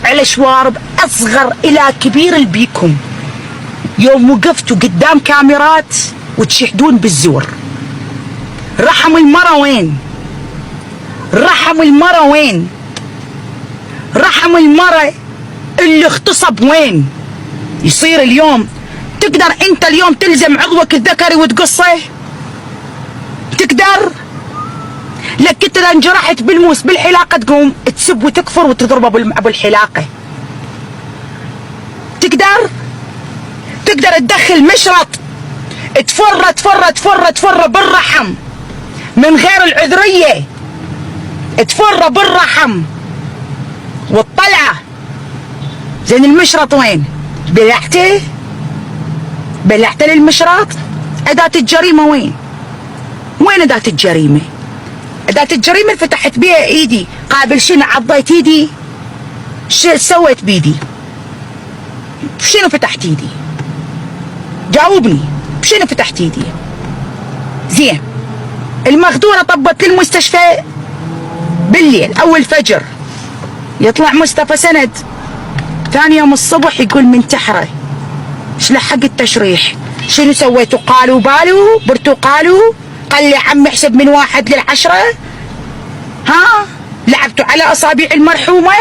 على شوارب اصغر الى كبير بيكم. يوم وقفتوا قدام كاميرات وتشهدون بالزور. رحم المرة وين؟ رحم المرة وين؟ رحم المرة اللي اغتصب وين؟ يصير اليوم تقدر انت اليوم تلزم عضوك الذكري وتقصه؟ تقدر؟ لك انت اذا انجرحت بالموس بالحلاقة تقوم تسب وتكفر وتضربه بالحلاقة. تقدر؟ تقدر تدخل مشرط تفر بالرحم من غير العذرية، تفر بالرحم والطلعة. زين المشرط وين؟ بلعته؟ بلعته للمشرط؟ أداة الجريمة وين؟ وين أداة الجريمة؟ أداة الجريمة اللي فتحت بيها ايدي قابل شنو؟ عضيت ايدي؟ شو سويت بيدي؟ شنو فتحت ايدي؟ جاوبني، بشنو فتحت ايدي؟ زين المخدورة طبت للمستشفى بالليل اول فجر، يطلع مصطفى سند ثاني يوم الصبح يقول منتحرة. ايش لحق التشريح؟ شنو سويتوا؟ قالوا بالو برتقالوا؟ قال لي عمي احسب من 1 ل10. ها؟ لعبتوا على اصابع المرحومة؟